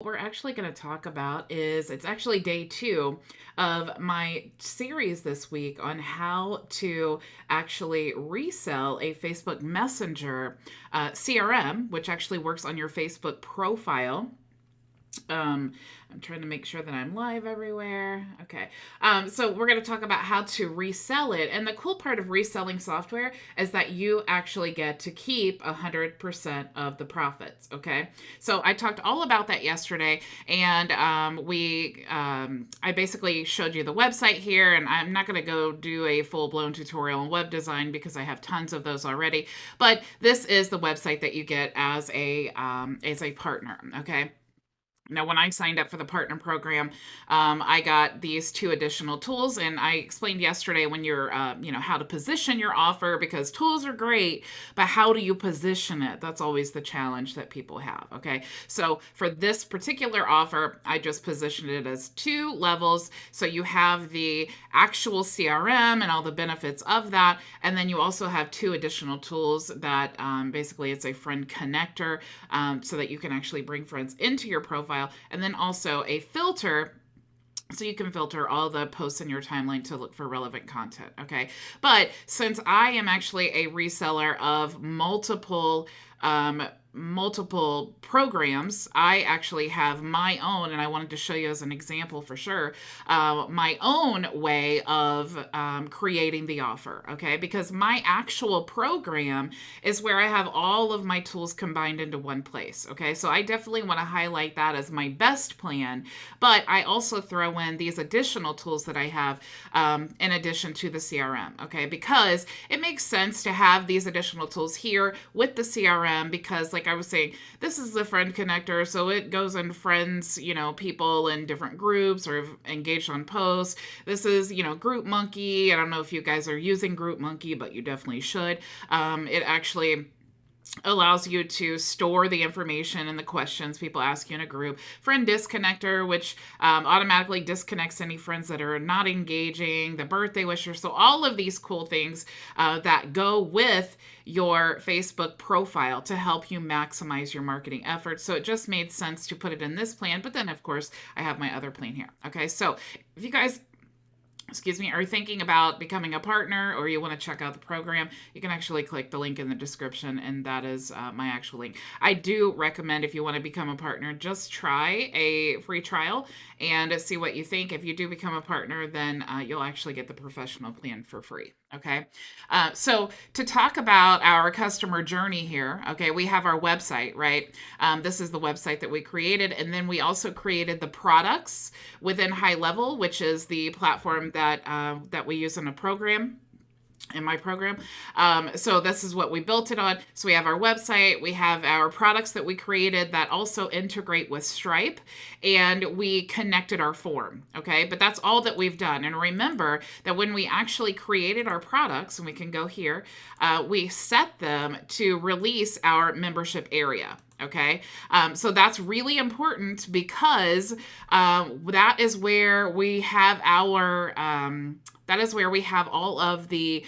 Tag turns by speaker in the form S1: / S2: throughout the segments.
S1: We're actually going to talk about is it's actually day 2 of my series this week on how to actually resell a Facebook Messenger CRM, which actually works on your Facebook profile. um, I'm trying to make sure that I'm live everywhere. Okay. So we're going to talk about how to resell it. And the cool part of reselling software is that you actually get to keep 100% of the profits. Okay. So I talked all about that yesterday, and I basically showed you the website here, and I'm not going to go do a full blown tutorial on web design because I have tons of those already. But this is the website that you get as a partner. Okay. Now, when I signed up for the partner program, I got these 2 additional tools, and I explained yesterday when how to position your offer, because tools are great, but how do you position it? That's always the challenge that people have. Okay, so for this particular offer, I just positioned it as 2 levels. So you have the actual CRM and all the benefits of that, and then you also have 2 additional tools that basically it's a friend connector, so that you can actually bring friends into your profile, and then also a filter so you can filter all the posts in your timeline to look for relevant content. Okay. But since I am actually a reseller of multiple programs, I actually have my own, and I wanted to show you as an example for sure, my own way of creating the offer. Okay. Because my actual program is where I have all of my tools combined into one place. Okay. So I definitely want to highlight that as my best plan, but I also throw in these additional tools that I have in addition to the CRM. Okay. Because it makes sense to have these additional tools here with the CRM, because like I was saying, this is the friend connector. So it goes in friends, people in different groups or engaged on posts. This is, Group Monkey. I don't know if you guys are using Group Monkey, but you definitely should. It actually allows you to store the information and the questions people ask you in a group. Friend disconnector, which automatically disconnects any friends that are not engaging. The birthday wisher. So all of these cool things that go with your Facebook profile to help you maximize your marketing efforts. So it just made sense to put it in this plan. But then, of course, I have my other plan here. Okay, so if you guys are thinking about becoming a partner, or you want to check out the program, you can actually click the link in the description, and that is my actual link. I do recommend, if you want to become a partner, just try a free trial and see what you think. If you do become a partner, then you'll actually get the professional plan for free. Okay. So to talk about our customer journey here, okay, we have our website, right? This is the website that we created. And then we also created the products within High Level, which is the platform that we use in my program. So this is what we built it on. So we have our website, we have our products that we created that also integrate with Stripe, and we connected our form. Okay. But that's all that we've done. And remember that when we actually created our products, and we can go here, we set them to release our membership area. Okay. So that's really important, because that is where we have all of the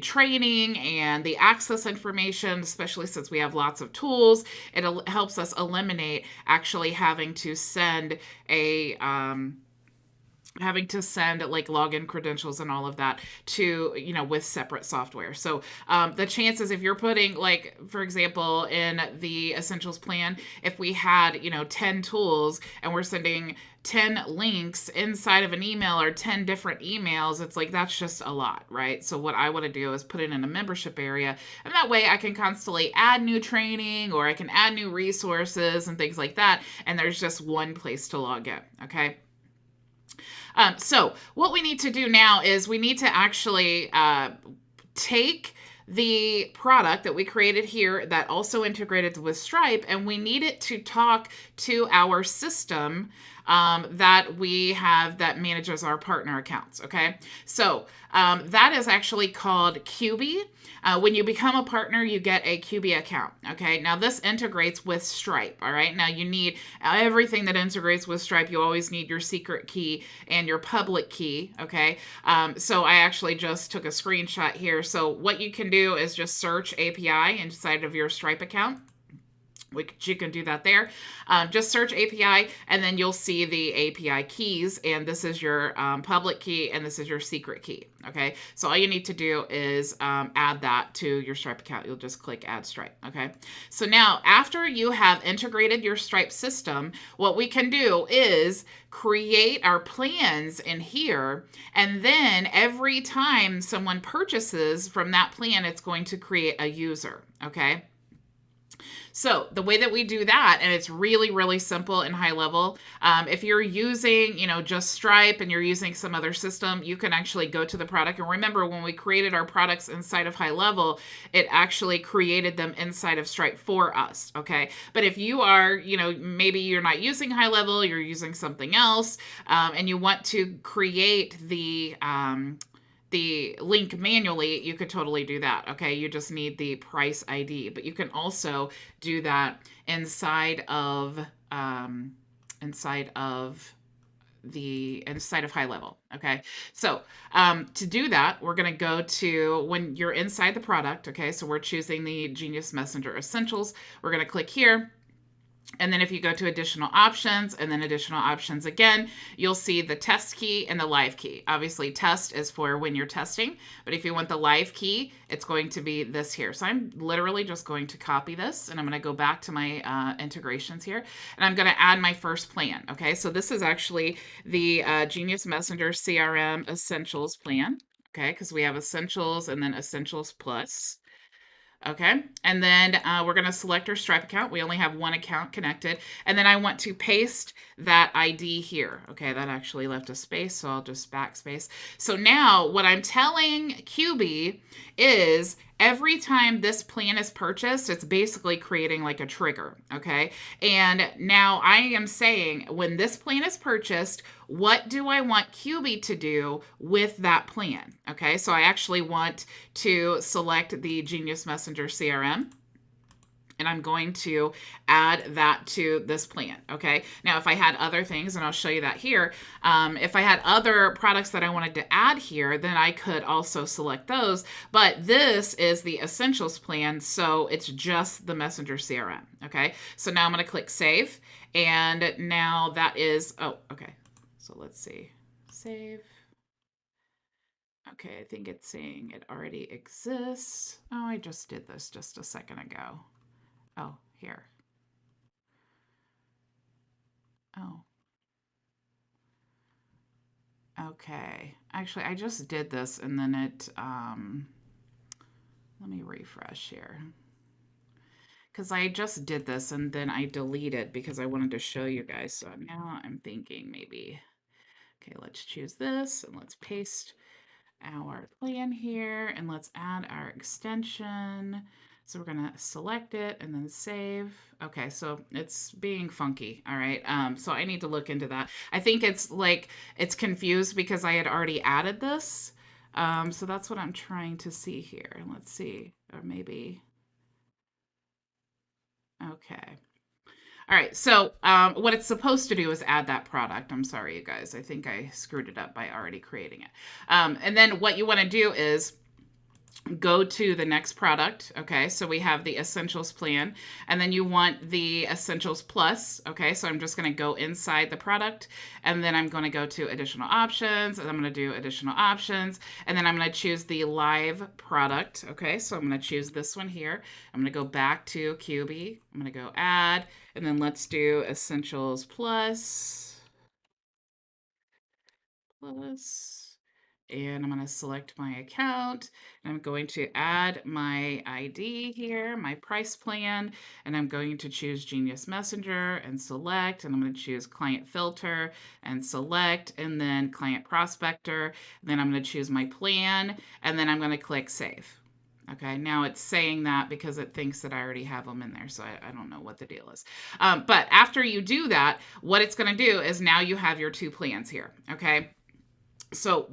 S1: training and the access information, especially since we have lots of tools. It helps us eliminate actually having to send like login credentials and all of that to, with separate software. So the chances, if you're putting, like, for example, in the Essentials plan, if we had, 10 tools and we're sending 10 links inside of an email, or 10 different emails, it's like, that's just a lot, right? So what I want to do is put it in a membership area, and that way I can constantly add new training, or I can add new resources and things like that, and there's just one place to log in. Okay. So what we need to do now is we need to actually take the product that we created here that also integrated with Stripe, and we need it to talk to our system that we have that manages our partner accounts. Okay. So that is actually called QB. When you become a partner, you get a QB account. Okay. Now this integrates with Stripe. All right. Now you need everything that integrates with Stripe. You always need your secret key and your public key. Okay. So I actually just took a screenshot here. So what you can do is just search API inside of your Stripe account. You can do that there. Just search API, and then you'll see the API keys. And this is your public key, and this is your secret key. Okay, so all you need to do is add that to your Stripe account. You'll just click Add Stripe. Okay, so now after you have integrated your Stripe system, what we can do is create our plans in here, and then every time someone purchases from that plan, it's going to create a user. Okay. So the way that we do that, and it's really, really simple and high level. If you're using, just Stripe and you're using some other system, you can actually go to the product. And remember, when we created our products inside of high level, it actually created them inside of Stripe for us. Okay. But if you are, maybe you're not using high level, you're using something else, and you want to create the link manually, you could totally do that. Okay, you just need the price ID, but you can also do that inside of inside of high level. Okay, so to do that, we're going to go to when you're inside the product. Okay, so we're choosing the Genius Messenger Essentials. We're going to click here. And then if you go to additional options and then additional options again, you'll see the test key and the live key. Obviously, test is for when you're testing, but if you want the live key, it's going to be this here. So I'm literally just going to copy this, and I'm going to go back to my integrations here, and I'm going to add my first plan. Okay, so this is actually the Genius Messenger CRM Essentials plan. Okay, because we have Essentials and then Essentials Plus. Okay, and then we're going to select our Stripe account. We only have one account connected. And then I want to paste that ID here. Okay, that actually left a space, so I'll just backspace. So now what I'm telling QB is every time this plan is purchased, it's basically creating like a trigger. Okay, and now I am saying when this plan is purchased, what do I want QB to do with that plan? Okay, so I actually want to select the Genius Messenger CRM, and I'm going to add that to this plan. Okay, now if I had other things, and I'll show you that here, if I had other products that I wanted to add here, then I could also select those. But this is the Essentials plan, so it's just the Messenger CRM. Okay, so now I'm going to click Save, and now that is, oh, okay. So let's see, save. Okay, I think it's saying it already exists. Oh, I just did this just a second ago. Oh, here. Oh. Okay. Actually, I just did this and then it, let me refresh here. Because I just did this and then I deleted because I wanted to show you guys. So now I'm thinking maybe, okay, let's choose this and let's paste our plan here, and let's add our extension. So we're going to select it and then save. Okay, so it's being funky. All right, so I need to look into that. I think it's like it's confused because I had already added this. So that's what I'm trying to see here. Let's see, or maybe, okay. All right, so what it's supposed to do is add that product. I'm sorry, you guys. I think I screwed it up by already creating it. And then what you want to do is go to the next product. Okay, so we have the Essentials plan, and then you want the Essentials Plus. Okay, so I'm just going to go inside the product, and then I'm going to go to additional options, and I'm going to do additional options, and then I'm going to choose the live product. Okay, so I'm going to choose this one here. I'm going to go back to QB. I'm going to go add, and then let's do Essentials Plus. And I'm going to select my account, and I'm going to add my ID here, my price plan, and I'm going to choose Genius Messenger and select, and I'm going to choose Client Filter and select, and then Client Prospector, and then I'm going to choose my plan, and then I'm going to click Save. Okay, now it's saying that because it thinks that I already have them in there, so I don't know what the deal is. But after you do that, what it's going to do is now you have your two plans here, okay? So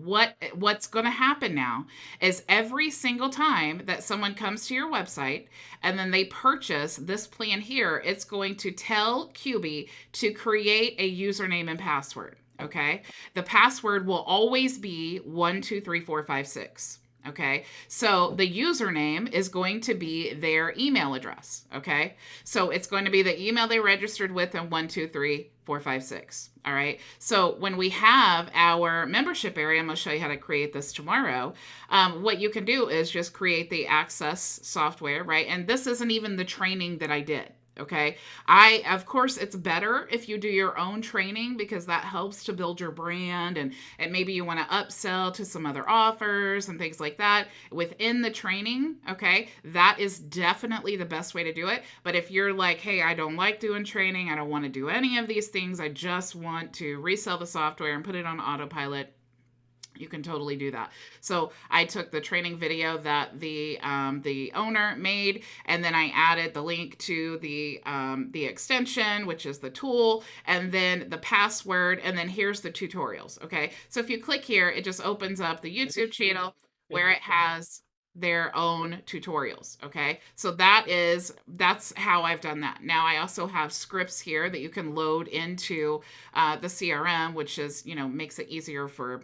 S1: what's going to happen now is every single time that someone comes to your website and then they purchase this plan here, it's going to tell QB to create a username and password. Okay, the password will always be 123456. Okay. So the username is going to be their email address. Okay. So it's going to be the email they registered with in 123 4 5 6. All right. So when we have our membership area, I'm going to show you how to create this tomorrow. What you can do is just create the access software, right? And this isn't even the training that I did. Okay. Of course, it's better if you do your own training because that helps to build your brand, and maybe you want to upsell to some other offers and things like that within the training. Okay. That is definitely the best way to do it. But if you're like, hey, I don't like doing training, I don't want to do any of these things, I just want to resell the software and put it on autopilot, you can totally do that. So I took the training video that the owner made, and then I added the link to the extension, which is the tool, and then the password, and then here's the tutorials. Okay, so if you click here, it just opens up the YouTube channel where it has their own tutorials. Okay, so that's how I've done that. Now I also have scripts here that you can load into the CRM, which is, makes it easier for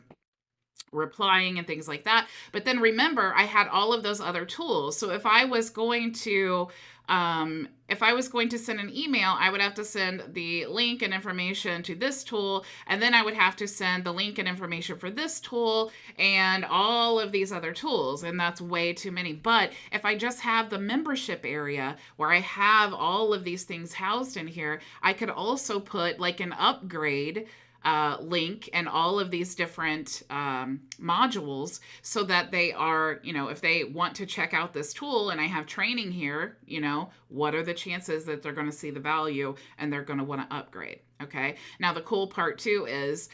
S1: replying and things like that. But then remember, I had all of those other tools. So if I was going to send an email, I would have to send the link and information to this tool, and then I would have to send the link and information for this tool and all of these other tools, and that's way too many. But if I just have the membership area where I have all of these things housed in here, I could also put like an upgrade link and all of these different modules, so that they are, if they want to check out this tool and I have training here, what are the chances that they're going to see the value and they're going to want to upgrade? Okay. Now, the cool part too is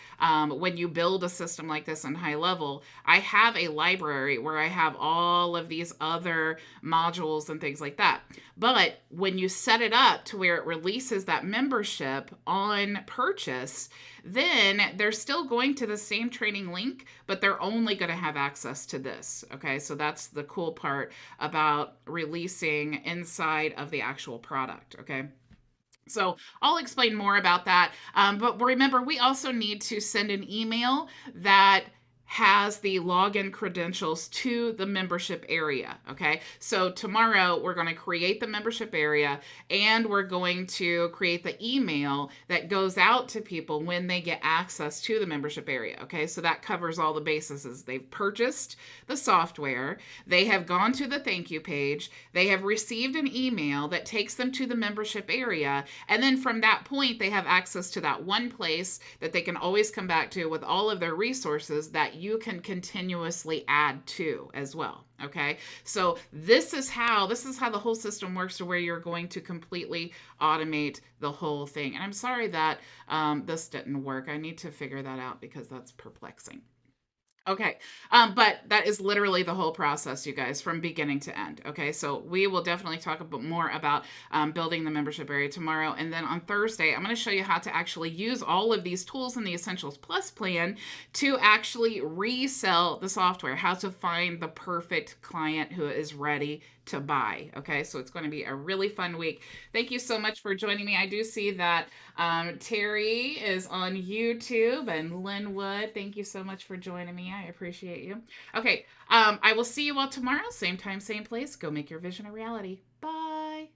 S1: when you build a system like this in high level, I have a library where I have all of these other modules and things like that. But when you set it up to where it releases that membership on purchase, then they're still going to the same training link, but they're only going to have access to this. Okay. So that's the cool part about releasing inside of the actual product. Okay. So I'll explain more about that. But remember, we also need to send an email that has the login credentials to the membership area. Okay. So tomorrow we're going to create the membership area, and we're going to create the email that goes out to people when they get access to the membership area. Okay. So that covers all the bases. They've purchased the software. They have gone to the thank you page. They have received an email that takes them to the membership area. And then from that point, they have access to that one place that they can always come back to with all of their resources that you can continuously add to as well. Okay. So this is how the whole system works, to where you're going to completely automate the whole thing. And I'm sorry that this didn't work. I need to figure that out because that's perplexing. Okay. But that is literally the whole process, you guys, from beginning to end. Okay. So we will definitely talk a bit more about building the membership area tomorrow. And then on Thursday, I'm going to show you how to actually use all of these tools in the Essentials Plus plan to actually resell the software, how to find the perfect client who is ready to buy. Okay. So it's going to be a really fun week. Thank you so much for joining me. I do see that Terry is on YouTube, and Linwood, thank you so much for joining me. I appreciate you. Okay. I will see you all tomorrow. Same time, same place. Go make your vision a reality. Bye.